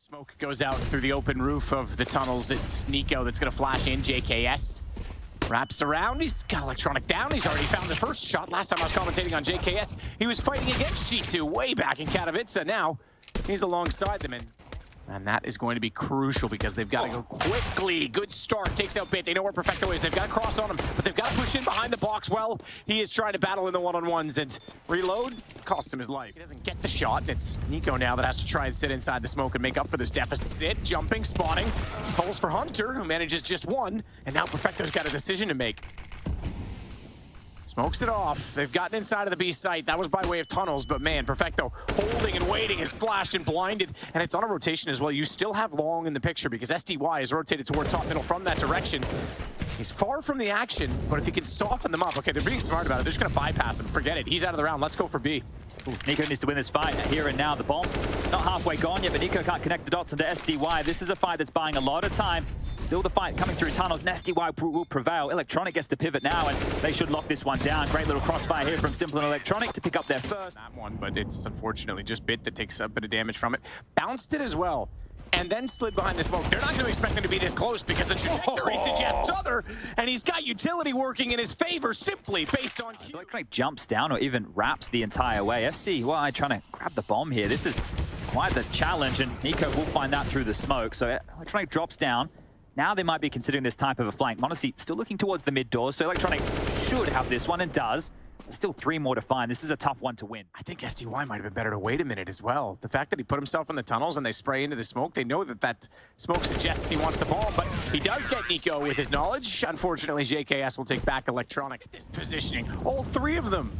Smoke goes out through the open roof of the tunnels. It's niko that's going to flash in. JKS wraps around. He's got electronic down. He's already found the first shot. Last time I was commentating on JKS, he was fighting against G2 way back in Katowice. Now he's alongside them. And that is going to be crucial because they've got to go quickly. Good start. Takes out Bit. They know where Perfecto is. They've got to cross on him, but they've got to push in behind the box. Well, he is trying to battle in the one-on-ones, and reload costs him his life. He doesn't get the shot. It's niko now that has to try and sit inside the smoke and make up for this deficit. Jumping, spawning. Calls for Hunter, who manages just one. And now Perfecto's got a decision to make. Smokes it off. They've gotten inside of the B site. That was by way of tunnels, but man, Perfecto holding and waiting is flashed and blinded, and it's on a rotation as well. You still have long in the picture because SDY is rotated toward top middle from that direction. He's far from the action, but if he can soften them up, okay, they're being smart about it. They're just gonna bypass him. Forget it. He's out of the round. Let's go for B. Ooh, niko needs to win this fight here and now. The bomb not halfway gone yet, but niko can't connect the dots into SDY. This is a fight that's buying a lot of time. Still the fight coming through tunnels, and SDY will prevail. Electronic gets to pivot now, and they should lock this one down. Great little crossfire here from symple and Electronic to pick up their first. That one, but it's unfortunately just Bit that takes a bit of damage from it. Bounced it as well, and then slid behind the smoke. They're not going to expect him to be this close because the trajectory suggests other, and he's got utility working in his favor simply based on... Electronic jumps down or even wraps the entire way. SDY trying to grab the bomb here. This is quite the challenge, and niko will find that through the smoke. So Electronic drops down. Now they might be considering this type of a flank. m0NESY still looking towards the mid doors, so Electronic should have this one and does. There's still 3 more to find. This is a tough one to win. I think SDY might have been better to wait a minute as well. The fact that he put himself in the tunnels and they spray into the smoke, they know that that smoke suggests he wants the ball, but he does get niko with his knowledge. Unfortunately, JKS will take back Electronic. This positioning, all 3 of them.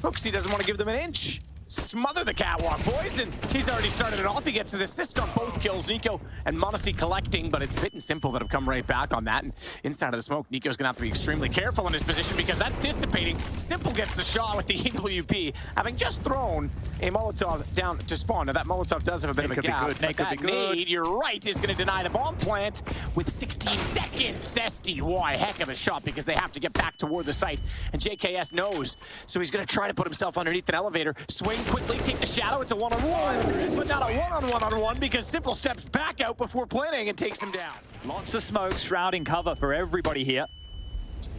xantarespeek doesn't want to give them an inch. Smother the catwalk, boys, and he's already started it off. He gets an assist on both kills. niko and m0NESY collecting, but it's Bit and symple that have come right back on that. And inside of the smoke, niko's gonna have to be extremely careful in his position because that's dissipating. Symple gets the shot with the EWP, having just thrown a Molotov down to spawn. Now that Molotov does have a bit of a gap, but that nade, you're right, is gonna deny the bomb plant with 16 seconds. SDY, heck of a shot because they have to get back toward the site, and JKS knows, so he's gonna try to put himself underneath an elevator, swing quickly, take the shadow. It's a one-on-one, but not a one-on-one-on-one because symple steps back out before planning and takes him down. Lots of smoke, shrouding cover for everybody here.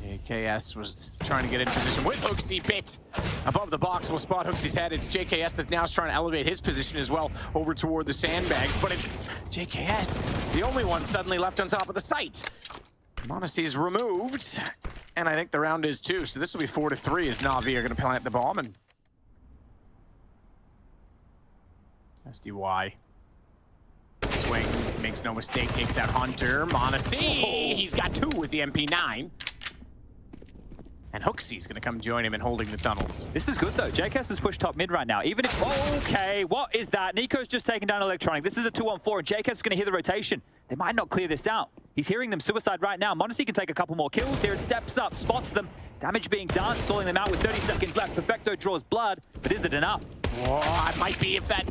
JKS was trying to get in position with xantarespeek. Bit above the box will spot xantarespeek's head. It's JKS that now is trying to elevate his position as well over toward the sandbags, but it's JKS, the only one suddenly left on top of the site. m0NESY's removed, and I think the round is too, so this will be 4-3 as navi are going to plant the bomb, and SDY swings, makes no mistake, takes out Hunter. m0NESY, he's got 2 with the MP9. And xantarespeek's gonna come join him in holding the tunnels. This is good though. JKS has pushed top mid right now. Even if, okay, what is that? niko's just taken down Electronic. This is a 2-on-4 and JKS is gonna hear the rotation. They might not clear this out. He's hearing them suicide right now. m0NESY can take a couple more kills here. It steps up, spots them. Damage being done, stalling them out with 30 seconds left. Perfecto draws blood, but is it enough? Whoa, it might be if that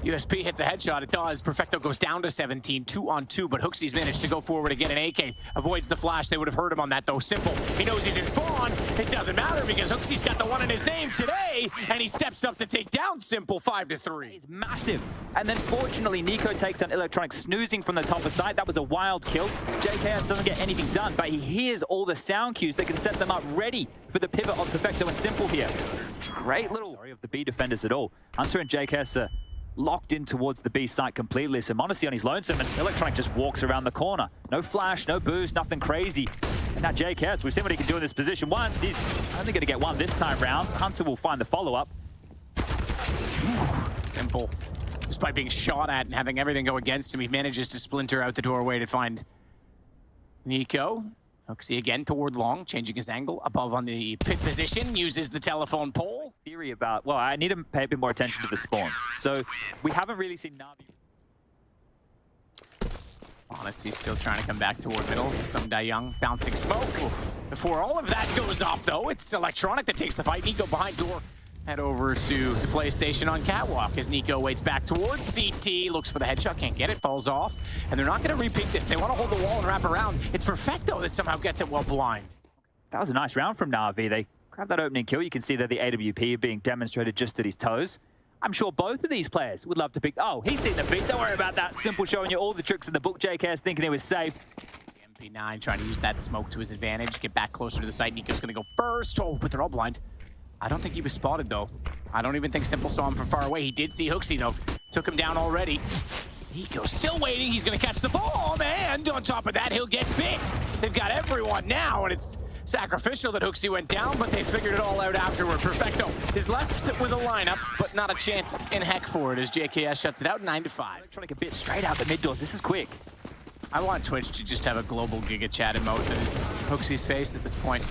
USP hits a headshot. It does. Perfecto goes down to 17, 2-on-2, but xantarespek's managed to go forward and get an AK. Avoids the flash. They would have heard him on that, though. Symple, he knows he's in spawn. It doesn't matter because xantarespeek's got the one in his name today, and he steps up to take down Symple 5-3. It's massive. And then fortunately, niko takes down Electronic, snoozing from the top of site. That was a wild kill. JKS doesn't get anything done, but he hears all the sound cues that can set them up ready for the pivot of Perfecto and Symple here. Great little sorry of the B defenders at all. Hunter and JKS are locked in towards the B site completely, so m0NESY on his lonesome, and Electronic just walks around the corner. No flash, no boost, nothing crazy. And now JKS, we've seen what he can do in this position once. He's only going to get one this time round. Hunter will find the follow-up. Symple, despite being shot at and having everything go against him, he manages to splinter out the doorway to find niko. xantarespeek again toward long, changing his angle above on the pit position, uses the telephone pole. Theory about, well, I need to pay a bit more attention to the spawns. So we haven't really seen navi. m0NESY still trying to come back toward middle. Some Young bouncing smoke. Before all of that goes off, though, it's Electronic that takes the fight. niko behind door. Head over to the PlayStation on catwalk as niko waits back towards CT, looks for the headshot, can't get it, falls off. And they're not going to repeat this. They want to hold the wall and wrap around. It's Perfecto that somehow gets it well blind. That was a nice round from navi. They grabbed that opening kill. You can see that the AWP being demonstrated just at his toes. I'm sure both of these players would love to pick. Oh, he's seen the feed. Don't worry about that. Simple showing you all the tricks in the book. JKS thinking he was safe. MP9 trying to use that smoke to his advantage, get back closer to the site. niko's going to go first. Oh, but they're all blind. I don't think he was spotted, though. I don't even think Simple saw him from far away. He did see HooXi, though. Took him down already. niko's still waiting. He's going to catch the ball, and on top of that, he'll get bit. They've got everyone now, and it's sacrificial that HooXi went down, but they figured it all out afterward. Perfecto is left with a lineup, but not a chance in heck for it as JKS shuts it out 9-5. Electronic a bit straight out the mid doors. This is quick. I want Twitch to just have a global Giga chat emote that is HooXi's face at this point.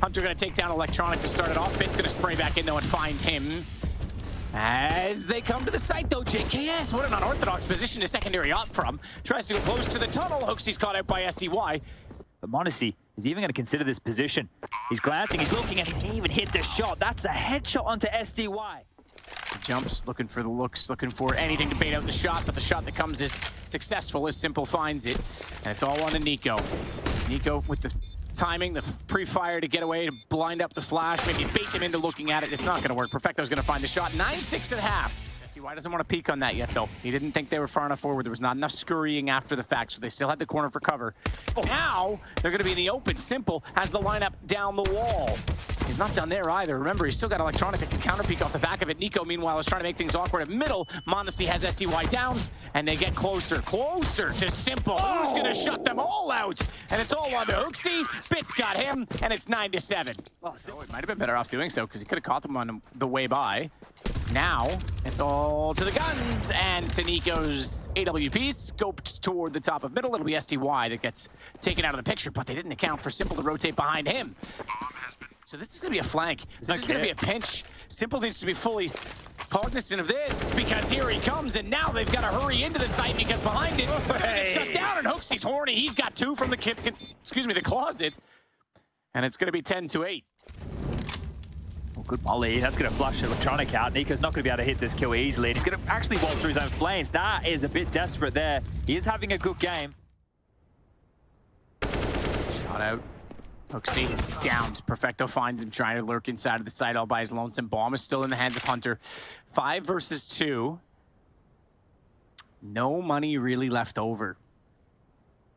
Hunter going to take down Electronic to start it off. Bit's going to spray back in, though, and find him. As they come to the site, though, JKS, what an unorthodox position to secondary up from. Tries to go close to the tunnel. HooXi's caught out by SDY. But m0NESY is even going to consider this position. He's glancing, he's looking, and he's even hit the shot. That's a headshot onto SDY. He jumps, looking for the looks, looking for anything to bait out the shot, but the shot that comes is successful as Simple finds it. And it's all on to niko. niko with the timing, the pre-fire to get away, to blind up the flash, maybe bait them into looking at it. It's not going to work. Perfecto's going to find the shot. 9-6 at half. SDY doesn't want to peek on that yet, though. He didn't think they were far enough forward. There was not enough scurrying after the fact, so they still had the corner for cover. Now, they're going to be in the open. Simple has the lineup down the wall. He's not done there either. Remember, he's still got Electronic that can counter peek off the back of it. niko, meanwhile, is trying to make things awkward at middle. m0NESY has SDY down, and they get closer to Simple. Who's going to shut them all out? And it's all on to HooXi. Bit's got him, and it's 9-7. Oh, it might have been better off doing so, because he could have caught them on the way by. Now, it's all to the guns, and to niko's AWP, scoped toward the top of middle. It'll be SDY that gets taken out of the picture, but they didn't account for Simple to rotate behind him. So this is going to be a flank. This is going to be a pinch. Simple needs to be fully cognizant of this, because here he comes, and now they've got to hurry into the site, because behind it, they're going to get shut down, and HooXi's horny. He's got two from the the closet, and it's going to be 10-8. Good molly. That's going to flush Electronic out. niko's not going to be able to hit this kill easily. And he's going to actually walk through his own flames. That is a bit desperate there. He is having a good game. Shot out. HooXi downed. Perfecto finds him trying to lurk inside of the site all by his lonesome. Bomb is still in the hands of Hunter. 5 versus 2. No money really left over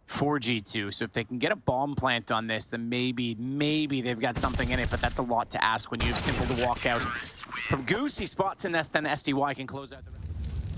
for G2, so if they can get a bomb plant on this, then maybe they've got something in it, but that's a lot to ask when you have Simple to walk out. From Goose, he spots in this, then SDY can close out the round.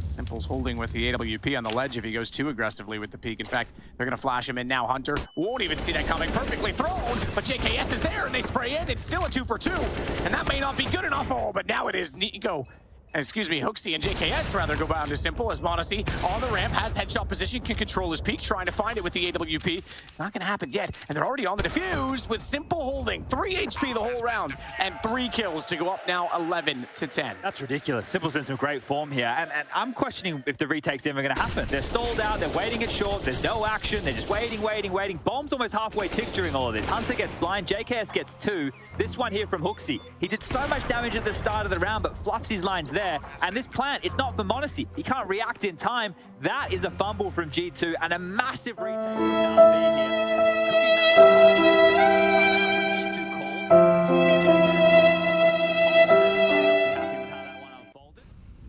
Simple's holding with the AWP on the ledge if he goes too aggressively with the peek. In fact, they're going to flash him in now. Hunter won't even see that coming. Perfectly thrown, but JKS is there, and they spray in. It's still a 2 for 2, and that may not be good enough. Oh, but now it is niko. HooXi and JKS rather go down to Simple as m0NESY on the ramp, has headshot position, can control his peak, trying to find it with the AWP. It's not going to happen yet, and they're already on the defuse with Simple holding 3 HP the whole round and 3 kills to go up now 11-10. That's ridiculous. Simple's in some great form here, and I'm questioning if the retake's ever going to happen. They're stalled out, they're waiting it short, there's no action, they're just waiting. Bomb's almost halfway ticked during all of this. Hunter gets blind, JKS gets 2. This one here from HooXi. He did so much damage at the start of the round, but fluffs his lines there. And this plant, it's not for m0NESY. He can't react in time. That is a fumble from G2 and a massive retake from navi here.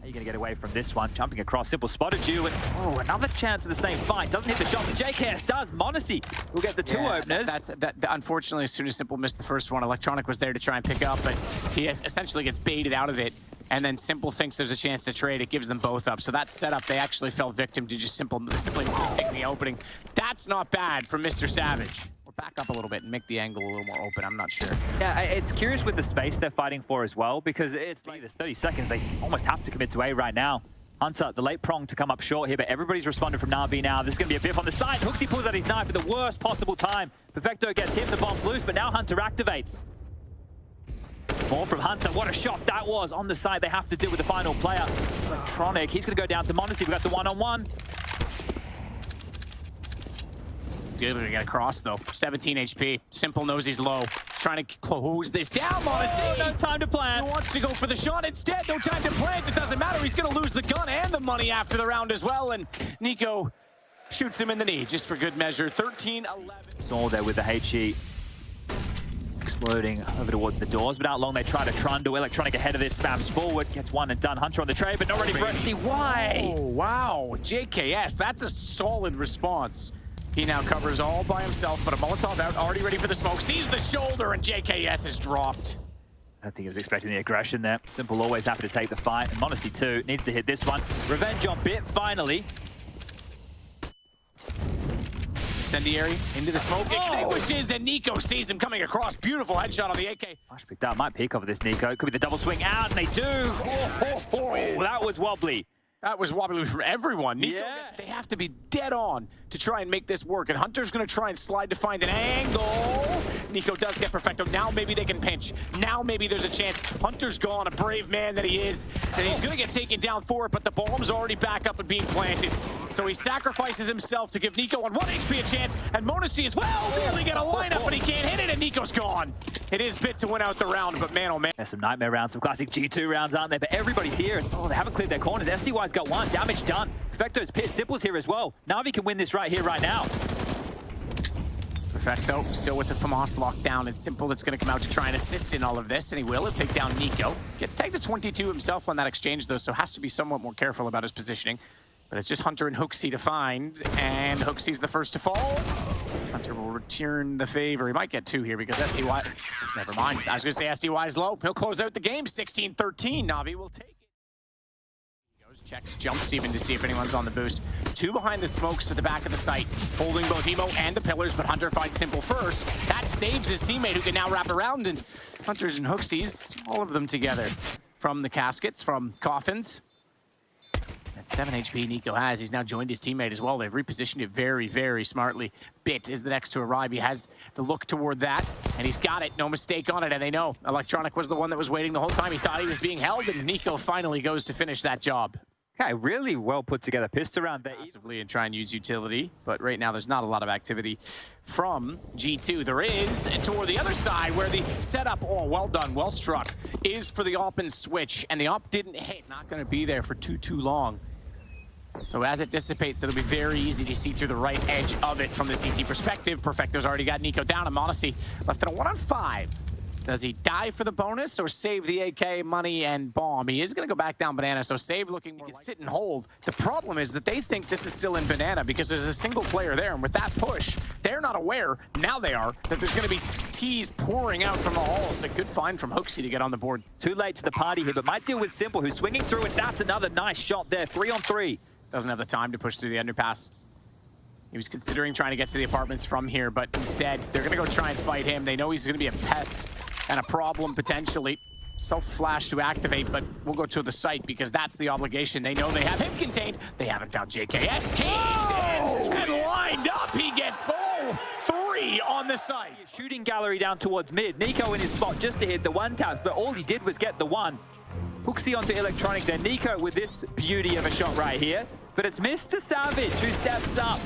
Are you going to get away from this one? Jumping across, Simple spotted you, and oh, another chance of the same fight. Doesn't hit the shot, but JKS does. m0NESY will get the 2 openers. Unfortunately, as soon as Simple missed the first one, Electronic was there to try and pick up, but he essentially gets baited out of it. And then Simple thinks there's a chance to trade. It gives them both up. So that setup, they actually fell victim to just simply missing the opening. That's not bad from Mr. Savage. We'll back up a little bit and make the angle a little more open. I'm not sure. Yeah, it's curious with the space they're fighting for as well, because it's like there's 30 seconds. They almost have to commit to A right now. Hunter, the late prong to come up short here, but everybody's responded from navi now. This is going to be a biff on the side. HooXi pulls out his knife at the worst possible time. Perfecto gets him, the bomb's loose, but now Hunter activates. More from Hunter. What a shot that was on the side. They have to deal with the final player. Electronic. He's going to go down to m0NESY. We've got the one-on-one. It's good to get across, though. 17 HP. Simple knows he's low. Trying to close this down, m0NESY. Oh, no time to plant. He wants to go for the shot instead. No time to plant. It doesn't matter. He's going to lose the gun and the money after the round as well. And niko shoots him in the knee just for good measure. 13-11. Saw there with the HE. exploding over towards the doors, but out long they try to trundle. Electronic ahead of this, spams forward, gets one and done. Hunter on the trade, but not ready for SDY. Oh, wow. JKS, that's a solid response. He now covers all by himself, but a Molotov out, already ready for the smoke. Sees the shoulder, and JKS is dropped. I don't think he was expecting the aggression there. Simple always happy to take the fight. And m0NESY too needs to hit this one. Revenge on Bit, finally. Incendiary into the smoke, extinguishes, and niko sees him coming across. Beautiful headshot on the AK. Flash picked up, might peek over this niko. Could be the double swing out, and they do. Oh, that was wobbly. That was wobbly for everyone. niko Yeah. they have to be dead on to try and make this work, and Hunter's going to try and slide to find an angle. niko does get perfecto. Now maybe they can pinch. Now maybe there's a chance. Hunter's gone, a brave man that he is, and he's going to get taken down for it, but the bomb's already back up and being planted. So he sacrifices himself to give niko on 1 HP a chance, and m0NESY as well nearly get a lineup, but he can't hit it, and niko's gone. It is Bit to win out the round, but man, oh man. There's some nightmare rounds, some classic G2 rounds, aren't there? But everybody's here. Oh, they haven't cleared their corners. SDY's got one. Damage done. Perfecto's pit. Simple's here as well. NaVi can win this right here, right now. Perfecto still with the FAMAS lockdown. It's Simple that's going to come out to try and assist in all of this, and he will. He'll take down niko. Gets tagged to 22 himself on that exchange, though, so has to be somewhat more careful about his positioning. But it's just Hunter and xantarespeek to find, and xantarespeek's the first to fall. Hunter will return the favor. He might get 2 here because SDY... Never mind. I was going to say SDY's low. He'll close out the game. 16-13. NaVi will take it. Checks, jumps even to see if anyone's on the boost. 2 behind the smokes at the back of the site, holding both Emo and the pillars, but Hunter finds Simple first. That saves his teammate, who can now wrap around, and Hunters and xantarespeeks, all of them together. From the caskets, from coffins. At 7 HP niko has. He's now joined his teammate as well. They've repositioned it very, very smartly. Bit is the next to arrive. He has the look toward that, and he's got it. No mistake on it, and they know. Electronic was the one that was waiting the whole time. He thought he was being held, and niko finally goes to finish that job. Okay, really well put together pistol round there. Massively and try and use utility, but right now there's not a lot of activity from G2. There is toward the other side where the setup, oh, well done, well struck, is for the op and switch, and the op didn't hit. It's not going to be there for too long. So as it dissipates, it'll be very easy to see through the right edge of it from the CT perspective. Perfecto's already got niko down, and m0NESY left in a 1-on-5. Does he die for the bonus or save the AK, money, and bomb? He is going to go back down banana, so save looking more like sit and hold. The problem is that they think this is still in banana because there's a single player there, and with that push, they're not aware, now they are, that there's going to be T's pouring out from the hall. So good find from xantarespeek to get on the board. Too late to the party here, but might deal with Simple, who's swinging through, and that's another nice shot there. 3-on-3. Doesn't have the time to push through the underpass. He was considering trying to get to the apartments from here, but instead, they're going to go try and fight him. They know he's going to be a pest and a problem potentially. Self-flash to activate, but we'll go to the site because that's the obligation. They know they have him contained. They haven't found JKS. Caged in and lined up. He gets ball 3 on the site. Shooting gallery down towards mid. niko in his spot just to hit the 1-taps, but all he did was get the 1. xantarespeek onto Electronic, then niko with this beauty of a shot right here. But it's Mr. Savage who steps up.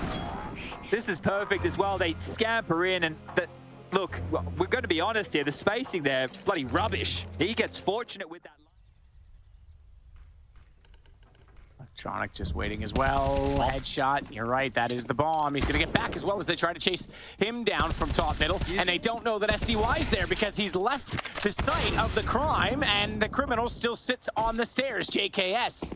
This is perfect as well. They scamper in, and look, we're going to be honest here. The spacing there, bloody rubbish. He gets fortunate with that. Electronic just waiting as well. Headshot. You're right. That is the bomb. He's going to get back as well as they try to chase him down from top middle. And they don't know that SDY's there because he's left the site of the crime, and the criminal still sits on the stairs. JKS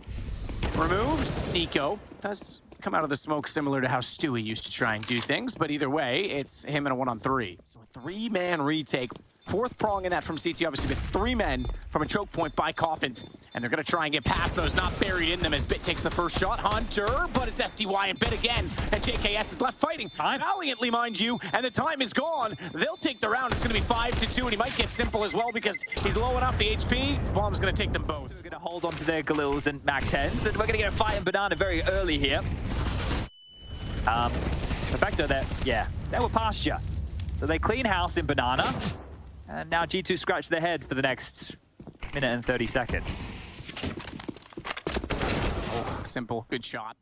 removed. niko does come out of the smoke similar to how Stewie used to try and do things, but either way, it's him in a 1-on-3. So a 3-man retake. 4th prong in that from CT, obviously, but 3 men from a choke point by coffins. And they're going to try and get past those, not buried in them as Bit takes the first shot. Hunter, but it's SDY and Bit again. And JKS is left fighting. Valiantly, mind you, and the time is gone. They'll take the round. It's going to be 5-2, and he might get Simple as well because he's low enough the HP. Bomb's going to take them both. We're going to hold on to their Galils and Mac-10s, and we're going to get a fight in banana very early here. Perfecto there, yeah, they were pasture. So they clean house in banana. And now G2 scratch their head for the next minute and 30 seconds. Oh, Simple, good shot.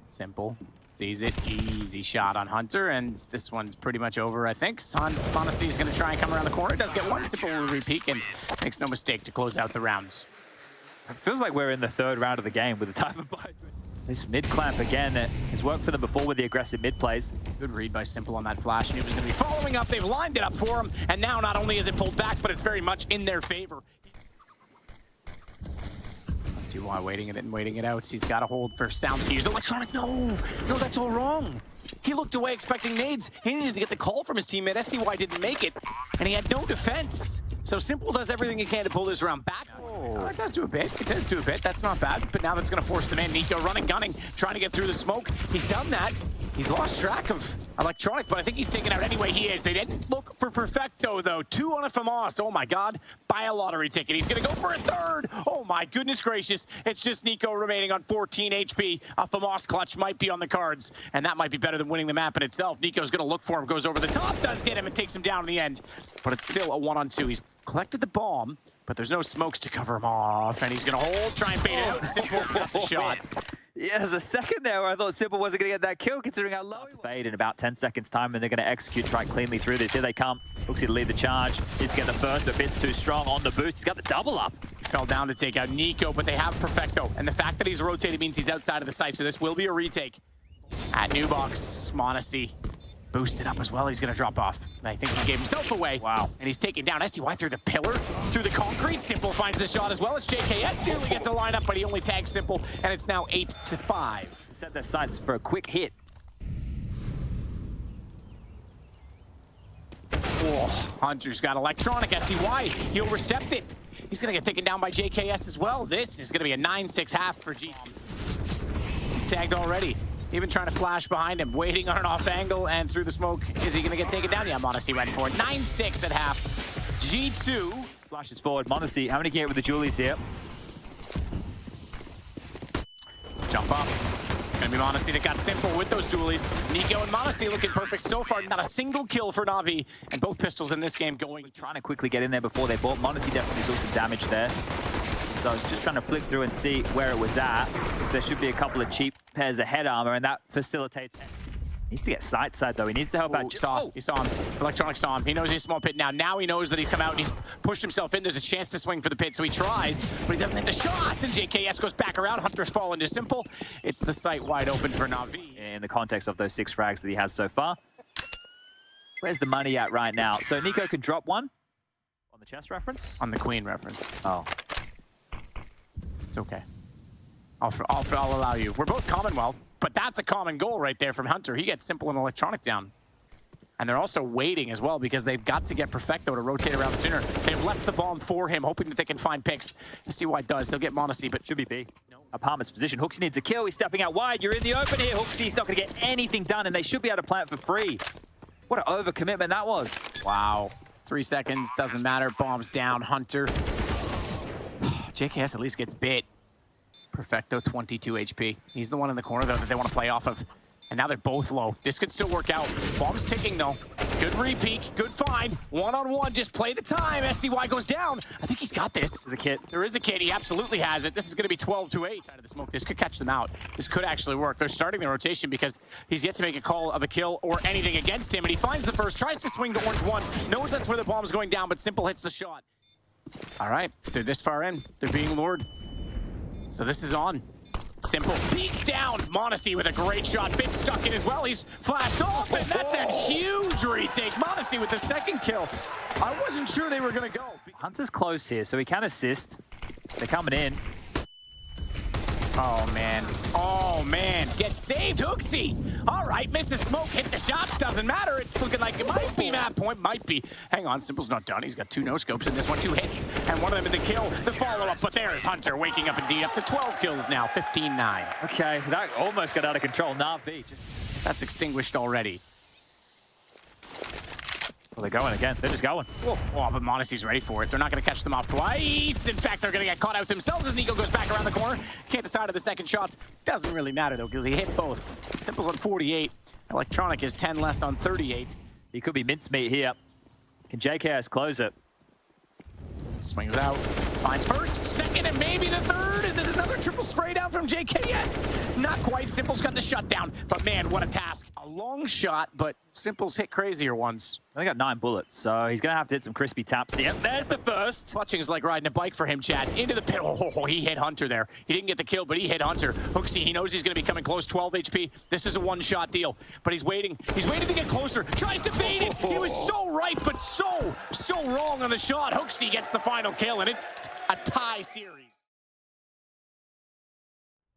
Simple sees it, easy shot on Hunter, and this one's pretty much over, I think. m0NESY is going to try and come around the corner. Does get one. Simple will re-peek and makes no mistake to close out the rounds. It feels like we're in the 3rd round of the game with the type of buys. This mid clamp again has worked for them before with the aggressive mid plays. Good read by symple on that flash. Knew he was going to be following up. They've lined it up for him. And now not only is it pulled back, but it's very much in their favor. That's zywoo waiting it and waiting it out. He's got a hold for sound fuse. Electronic, no, that's all wrong. He looked away expecting nades. He needed to get the call from his teammate. sdyy didn't make it, and he had no defense. So symple does everything he can to pull this round back. Oh, it does do a bit. It does do a bit. That's not bad. But now that's going to force the man, niko, running, gunning, trying to get through the smoke. He's done that. He's lost track of electronic, but I think he's taken out anyway. He is. They didn't look for perfecto, though. 2 on a fnatic. Oh, my God. Buy a lottery ticket. He's going to go for a third. Oh, my goodness gracious. It's just niko remaining on 14 HP. A fnatic clutch might be on the cards, and that might be better than winning the map in itself. niko's going to look for him, goes over the top, does get him, and takes him down in the end. But it's still a 1-on-2. He's collected the bomb, but there's no smokes to cover him off, and he's going to hold, try and bait it out, and symple's got the shot. Yeah, there's a second there where I thought symple wasn't going to get that kill, considering how low he was. Fade in about 10 seconds time, and they're going to execute, try cleanly through this. Here they come. Looks to lead the charge. He's to get the first, but bit's too strong on the boost. He's got the double up. Fell down to take out niko, but they have perfecto, and the fact that he's rotated means he's outside of the site, so this will be a retake. At new box, m0NESY boosted up as well. He's going to drop off. I think he gave himself away. Wow. And he's taken down sdyy through the pillar, through the concrete. Symple finds the shot as well as JKS nearly gets a lineup, but he only tags symple, and it's now 8-5. Set their sights for a quick hit. Oh, Hunter's got electronic. sdyy, he overstepped it. He's going to get taken down by JKS as well. This is going to be a 9-6 half for G2. He's tagged already. Even trying to flash behind him, waiting on an off angle and through the smoke. Is he going to get taken down? Yeah, m0NESY went for it. 9-6 at half. G2 flashes forward. m0NESY, how many can you get with the Julies here? Jump up. It's going to be m0NESY that got symple with those dualies. niko and m0NESY looking perfect so far. Not a single kill for navi. And both pistols in this game going. Trying to quickly get in there before they bought. m0NESY definitely took some damage there. So I was just trying to flick through and see where it was at, because there should be a couple of cheap pairs of head armor, and that facilitates. He needs to get side though. He needs to help out. He saw him. Electronic saw him. He knows he's small pit now. Now he knows that he's come out and he's pushed himself in. There's a chance to swing for the pit, so he tries, but he doesn't hit the shots. And JKS goes back around. Hunter's fall into symple. It's the site wide open for navi. In the context of those 6 frags that he has so far. Where's the money at right now? So niko can drop one on the chest reference. On the queen reference. Oh. It's okay. I'll allow you. We're both Commonwealth, but that's a common goal right there from Hunter. He gets symple and electronic down. And they're also waiting as well because they've got to get perfecto to rotate around sooner. They've left the bomb for him, hoping that they can find picks. sdyy does. They'll get m0NESY, but should be big. No. Apartment's position. hooksy needs a kill. He's stepping out wide. You're in the open here. hooksy. He's not going to get anything done, and they should be able to plant for free. What an overcommitment that was. Wow. 3 seconds. Doesn't matter. Bombs down. Hunter. JKS at least gets bit. Perfecto, 22 HP. He's the one in the corner, though, that they want to play off of. And now they're both low. This could still work out. Bomb's ticking, though. Good repeat, good find. One-on-one, just play the time. sdyy goes down. I think he's got this. There's a kit. There is a kit. He absolutely has it. This is going to be 12-8. Out of the smoke, this could catch them out. This could actually work. They're starting the rotation because he's yet to make a call of a kill or anything against him. And he finds the first, tries to swing to orange 1, knows that's where the bomb's going down, but symple hits the shot. All right, they're this far in. They're being lured. So this is on. symple peeks down. m0NESY with a great shot. Bit stuck in as well. He's flashed off, and that's a huge retake. m0NESY with the second kill. I wasn't sure they were going to go. Hunter's close here, so he can assist. They're coming in. Oh, man. Oh, man. Get saved, hooksy. All right, misses smoke. Hit the shots. Doesn't matter. It's looking like it might be map point. Might be. Hang on. Symple's not done. He's got 2 no-scopes in this one. 2 hits. And one of them in the kill. The follow-up. But there is Hunter waking up indeed. Up to 12 kills now. 15-9. Okay, that almost got out of control. navi. That's extinguished already. Well, they're going again. They're just going. Whoa. Oh, but m0NESY's ready for it. They're not going to catch them off twice. In fact, they're going to get caught out themselves as niko goes back around the corner. Can't decide on the second shots. Doesn't really matter, though, because he hit both. Symple's on 48. Electronic is 10 less on 38. He could be mincemeat here. Can JKS close it? Swings out. Finds first, second, and maybe the third. Is it another triple spray down from JKS? Not quite. Symple's got the shutdown. But, man, what a task. A long shot, but Symple's hit crazier ones. only got 9 bullets, so he's going to have to hit some crispy taps here. There's the first. Clutching's like riding a bike for him, Chad. Into the pit. Oh, he hit Hunter there. He didn't get the kill, but he hit Hunter. HooXi, he knows he's going to be coming close. 12 HP. This is a one-shot deal, but he's waiting. He's waiting to get closer. Tries to bait it. He was so right, but so wrong on the shot. HooXi gets the final kill, and it's a tie series.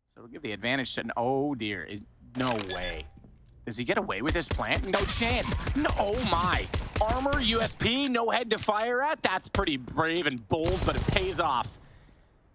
So we'll give the advantage to... Oh, dear. No way. Does he get away with this plant? No chance. No, oh my. Armor, USP, no head to fire at? That's pretty brave and bold, but it pays off.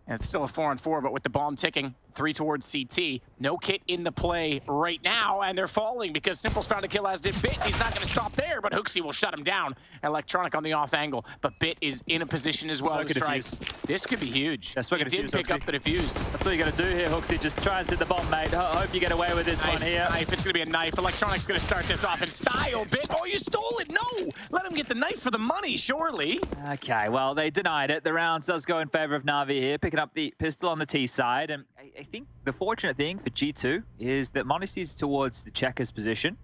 And it's still a 4-on-4, but with the bomb ticking, 3 towards CT. No kit in the play right now, and they're falling because sympl's found a kill, as did Bit. He's not going to stop there, but HooXi will shut him down. Electronic on the off angle, but Bit is in a position as well to strike. This could be huge. He did pick up the defuse. That's all you got to do here, HooXi. Just try and hit the bomb, mate. Hope you get away with this one here. Knife. It's going to be a knife. Electronic's going to start this off in style. Bit. Oh, you stole it. No. Let him get the knife for the money, surely. Okay, well, they denied it. The round does go in favor of NaVi here, picking up the pistol on the T side. And I think the fortunate thing for G2 is that m0NESY's towards the checkers position.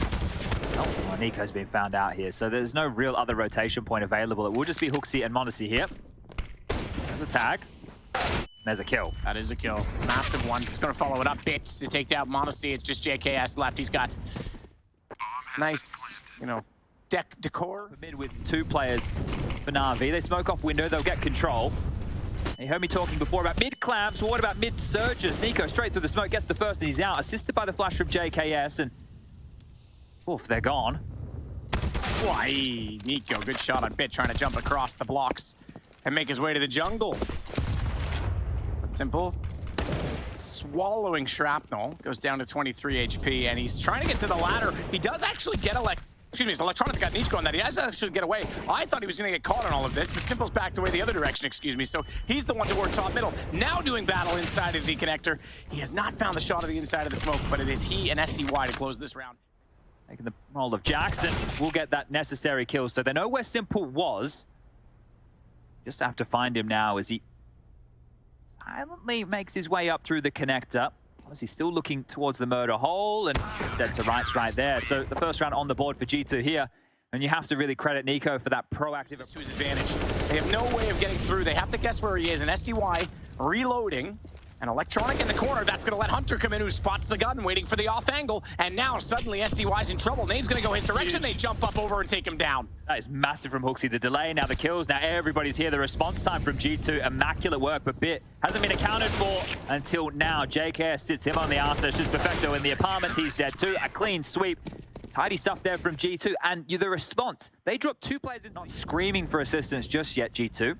Oh, niko's been found out here, so there's no real other rotation point available. It will just be HooXi and m0NESY here. There's a tag. There's a kill. That is a kill. Massive one. He's going to follow it up bits to take down m0NESY. It's just JKS left. He's got nice, deck decor. Mid with 2 players for NaVi. They smoke off window. They'll get control. You heard me talking before about mid clamps. Well, what about mid surges? niko straight through the smoke, gets the first, and he's out. Assisted by the flash from JKS, and oof, they're gone. Why, niko, good shot on Bit, trying to jump across the blocks and make his way to the jungle. But symple, swallowing shrapnel, goes down to 23 HP, and he's trying to get to the ladder. He does actually get Electronic got niko on that. He has to actually get away. I thought he was going to get caught on all of this, but Simple's backed away the other direction, so he's the one toward top middle. Now doing battle inside of the connector. He has not found the shot of the inside of the smoke, but it is he and SDY to close this round. Taking the role of Jackson will get that necessary kill, so they know where symple was. Just have to find him now as he silently makes his way up through the connector. He's still looking towards the murder hole, and dead to rights right there. So the first round on the board for G2 here, and you have to really credit niko for that proactive... To his advantage. They have no way of getting through. They have to guess where he is, and SDY reloading. An Electronic in the corner, that's going to let Hunter come in, who spots the gun, waiting for the off angle. And now suddenly SDY's in trouble. Nade's going to go his direction. Huge. They jump up over and take him down. That is massive from HooXi. The delay, now the kills, now everybody's here. The response time from G2, immaculate work, but Bit hasn't been accounted for until now. JKS sits him on the arse. It's just Perfecto in the apartment. He's dead too. A clean sweep. Tidy stuff there from G2. And the response, they dropped 2 players in, not screaming for assistance just yet, G2.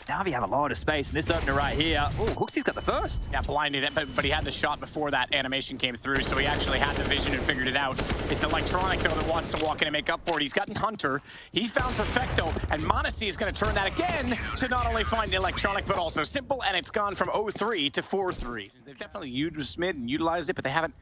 NaVi have a lot of space in this opener right here. Oh, HooXi's got the first. Yeah, blinded it, but he had the shot before that animation came through, so he actually had the vision and figured it out. It's Electronic, though, that wants to walk in and make up for it. He's gotten Hunter. He found Perfecto, and m0NESY is going to turn that again to not only find Electronic, but also symple, and it's gone from 0-3 to 4-3. They've definitely used mid and utilized it, but they haven't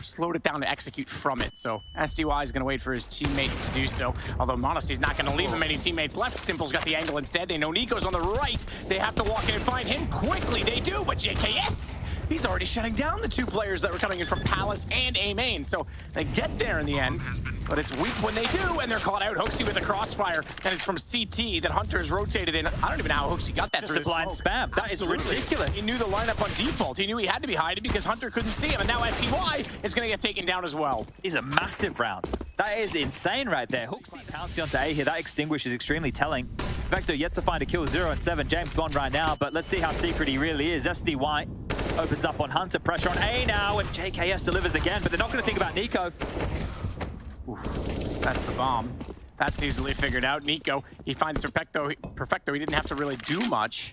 slowed it down to execute from it. So SDY is going to wait for his teammates to do so. Although m0NESY's not going to leave him many teammates left. Simple's got the angle instead. They know niko's on the right. They have to walk in and find him quickly. They do, but JKS, he's already shutting down the 2 players that were coming in from Palace and A main. So they get there in the end, but it's weak when they do, and they're caught out. HooXi with a crossfire, and it's from CT that Hunter's rotated in. I don't even know how HooXi got that just through a blind spam. That is ridiculous. He knew the lineup on default. He knew he had to be hiding because Hunter couldn't see him, and now SDY is going to get taken down as well. These are massive rounds. That is insane right there. HooXi pouncing onto A here. That extinguish is extremely telling. Perfecto yet to find a kill. 0 and 7. James Bond right now, but let's see how secret he really is. SDY opens up on Hunter. Pressure on A now, and JKS delivers again, but they're not going to think about niko. Oof, that's the bomb. That's easily figured out. niko, he finds Perfecto. He didn't have to really do much.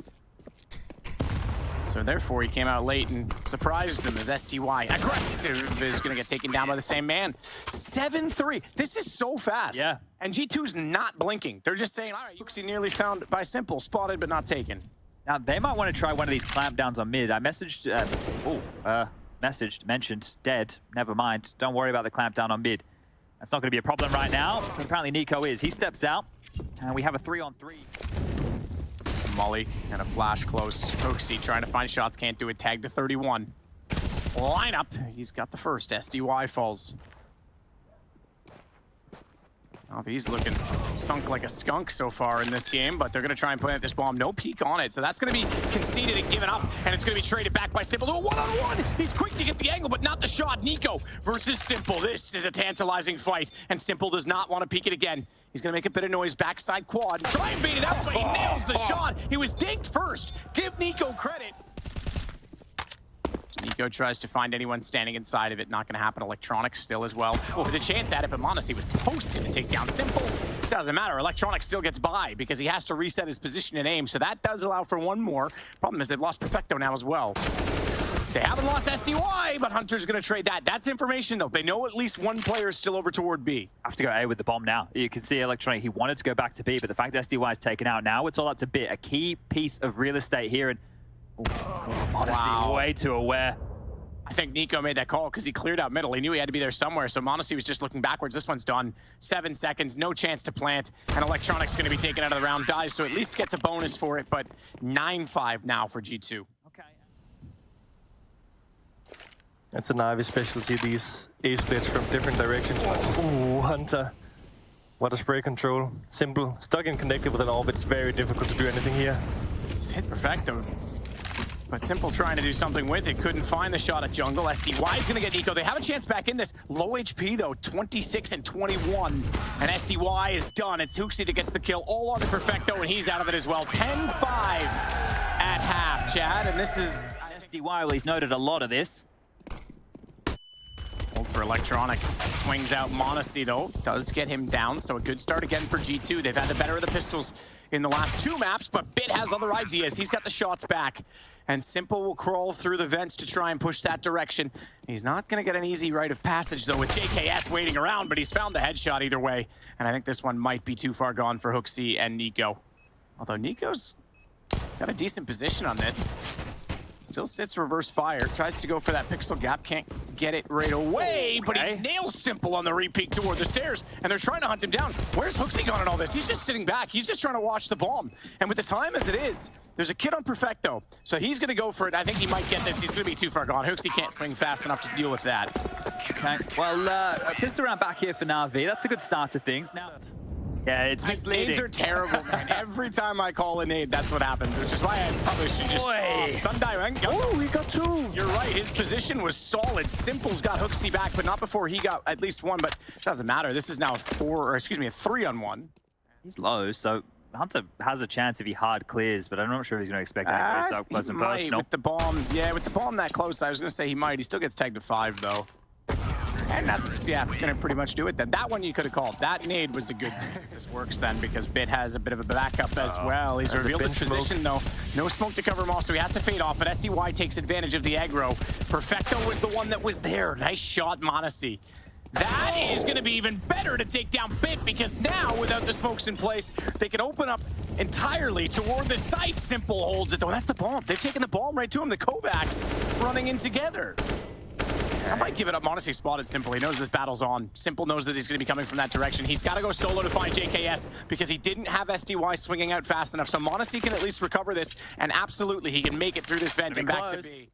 So therefore, he came out late and surprised him as SDY. Aggressive is going to get taken down by the same man. 7-3. This is so fast. Yeah. And G2's not blinking. They're just saying, all right, HooXi nearly found by symple. Spotted but not taken. Now, they might want to try one of these clamp downs on mid. I messaged, mentioned, dead. Never mind. Don't worry about the clamp down on mid. That's not going to be a problem right now. Apparently, niko is. He steps out, and we have a 3-on-3. Molly and a flash close. HooXi trying to find shots, can't do it. Tag to 31. Lineup, he's got the first. SDY falls. Navi's looking sunk like a skunk so far in this game, but they're going to try and plant this bomb. No peek on it, so that's going to be conceded and given up, and it's going to be traded back by symple to a one-on-one. He's quick to get the angle, but not the shot. niko versus symple. This is a tantalizing fight, and symple does not want to peek it again. He's going to make a bit of noise backside quad. Try and bait it out, but he nails the shot. He was dinked first. Give niko credit. niko tries to find anyone standing inside of it. Not going to happen. Electronics still as well. With a chance at it, but m0NESY was posted to take down symple. Doesn't matter. Electronics still gets by because he has to reset his position and aim. So that does allow for one more. Problem is they've lost Perfecto now as well. They haven't lost SDY, but Hunter's going to trade that. That's information, though. They know at least one player is still over toward B. Have to go A with the bomb now. You can see Electronic, he wanted to go back to B, but the fact that SDY is taken out, now it's all up to B. A key piece of real estate here, and m0NESY way too aware. I think niko made that call because he cleared out middle. He knew he had to be there somewhere, so m0NESY was just looking backwards. This one's done. 7 seconds, no chance to plant, and Electronic's going to be taken out of the round. Dies, so at least gets a bonus for it, but 9-5 now for G2. It's a navi specialty, these A splits from different directions. Ooh, Hunter. What a spray control. symple, stuck and connected with an orb. It's very difficult to do anything here. It's hit Perfecto. But symple trying to do something with it. Couldn't find the shot at jungle. SDY is going to get niko. They have a chance back in this. Low HP, though. 26 and 21. And SDY is done. It's xoxi that gets the kill. All on the Perfecto, and he's out of it as well. 10-5 at half, Chad. And this is... SDY, well, he's noted a lot of this. For Electronic. Swings out m0NESY, though. Does get him down, so a good start again for G2. They've had the better of the pistols in the last 2 maps, but Bit has other ideas. He's got the shots back. And symple will crawl through the vents to try and push that direction. He's not going to get an easy rite of passage, though, with JKS waiting around, but he's found the headshot either way. And I think this one might be too far gone for xoxi and niko. Although niko's got a decent position on this. Still sits reverse fire, tries to go for that pixel gap, can't get it right away, but he nails symple on the repeat toward the stairs, and they're trying to hunt him down. Where's xoxi gone in all this? He's just sitting back. He's just trying to watch the bomb. And with the time as it is, there's a kid on Perfecto, so he's going to go for it. I think he might get this. He's going to be too far gone. xoxi can't swing fast enough to deal with that. Okay, well, a pistol round back here for navi. That's a good start to things. Now, yeah, it's misleading. Nades are terrible, man. Every time I call a nade, that's what happens, which is why I probably should just... Oh, we got 2. You're right, his position was solid. Symple's got xoxi back, but not before he got at least 1, but it doesn't matter. This is now a 3-on-1. He's low, so Hunter has a chance if he hard clears, but I'm not sure if he's going to expect anybody so close and personal. With the bomb, yeah, with the bomb that close, I was going to say he might. He still gets tagged to 5, though. And that's, yeah, gonna pretty much do it then. That one you could have called. That nade was a good... This works then because Bit has a bit of a backup as well. He's revealed his position though. No smoke to cover him off, so he has to fade off, but SDY takes advantage of the aggro. Perfecto was the one that was there. Nice shot, m0NESY. That is gonna be even better to take down Bit because now, without the smokes in place, they can open up entirely toward the site. symple holds it though. That's the bomb. They've taken the bomb right to him. The Kovacs running in together. I might give it up. m0NESY spotted symple. He knows this battle's on. symple knows that he's going to be coming from that direction. He's got to go solo to find JKS because he didn't have SDY swinging out fast enough. So m0NESY can at least recover this, and absolutely he can make it through this vent and back to B.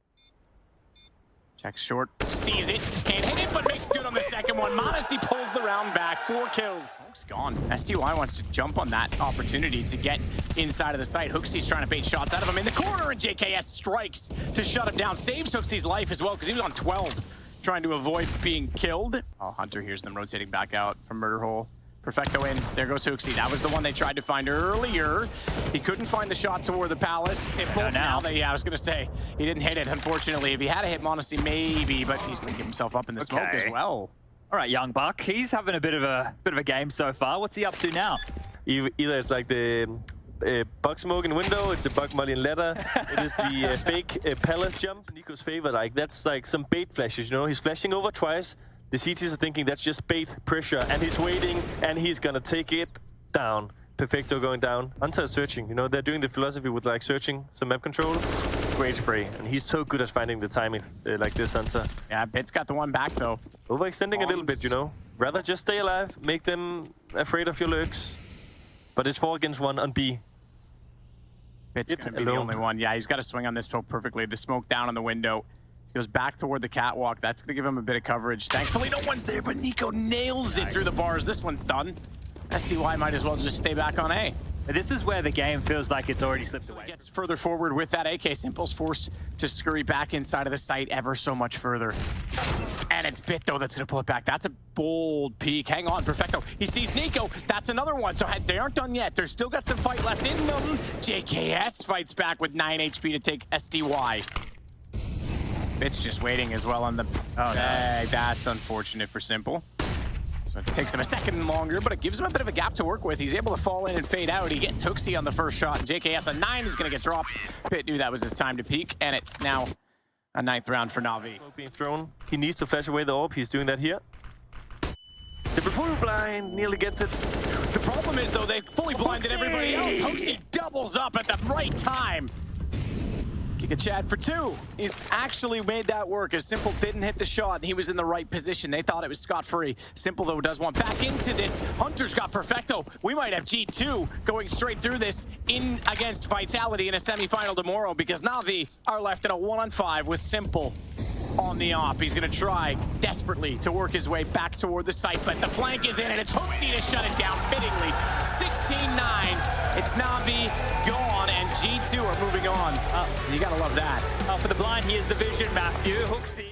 Checks short, sees it, can't hit it, but makes good on the second one. m0NESY pulls the round back, 4 kills. Smoke's gone. SDY wants to jump on that opportunity to get inside of the site. xoxi's trying to bait shots out of him in the corner, and JKS strikes to shut him down. Saves xoxi's life as well, because he was on 12, trying to avoid being killed. Oh, Hunter hears them rotating back out from murder hole. Perfecto in. There goes xoxi. That was the one they tried to find earlier. He couldn't find the shot toward the palace. Symple. Now I was going to say, he didn't hit it, unfortunately. If he had hit m0NESY, maybe, but he's going to give himself up in the smoke as well. All right, young buck. He's having a bit of a game so far. What's he up to now? Either it's like the bug smoke in window, it's the bug molly in ladder, it is the fake palace jump. niko's favorite, like that's like some bait flashes, you know? He's flashing over twice. The CTs are thinking that's just bait pressure, and he's waiting, and he's gonna take it down. Perfecto going down. Hunter is searching, you know, they're doing the philosophy with like searching some map control. Great spray, and he's so good at finding the timing like this, Hunter. Yeah, Bit's got the one back though. Overextending a little bit, you know. Rather just stay alive, make them afraid of your lurks. But it's 4 against 1 on B. Bit's gonna be the only one. Yeah, he's got to swing on this perfectly. The smoke down on the window. Goes back toward the catwalk. That's going to give him a bit of coverage. Thankfully, no one's there, but niko nails it through the bars. This one's done. SDY might as well just stay back on A. This is where the game feels like it's already slipped away. Gets further forward with that AK. Simple's forced to scurry back inside of the site ever so much further. And it's Bit, though, that's going to pull it back. That's a bold peek. Hang on, Perfecto. He sees Niko. That's another one. So they aren't done yet. They've still got some fight left in them. JKS fights back with 9 HP to take SDY. Bit's just waiting as well on the... Oh, no. That's unfortunate for Simple. So it takes him a second longer, but it gives him a bit of a gap to work with. He's able to fall in and fade out. He gets HooXi on the first shot, and JKS a 9 is going to get dropped. Bit knew that was his time to peak, and it's now a 9th round for Navi. Being thrown. He needs to flash away the orb. He's doing that here. Simple full blind, nearly gets it. The problem is, though, they fully blinded everybody else. HooXi doubles up at the right time. Kick a Chad for 2. He's actually made that work as Simple didn't hit the shot and he was in the right position. They thought it was scot-free. Simple, though, does want back into this. Hunter's got Perfecto. We might have G2 going straight through this in against Vitality in a semifinal tomorrow because Navi are left in a 1-on-5 with Simple on the op. He's going to try desperately to work his way back toward the site, but the flank is in and it's HooXi to shut it down fittingly. 16-9. It's Navi gone and G2 are moving on. You got to love that. For the blind, he is the vision, Matthew. HooXi.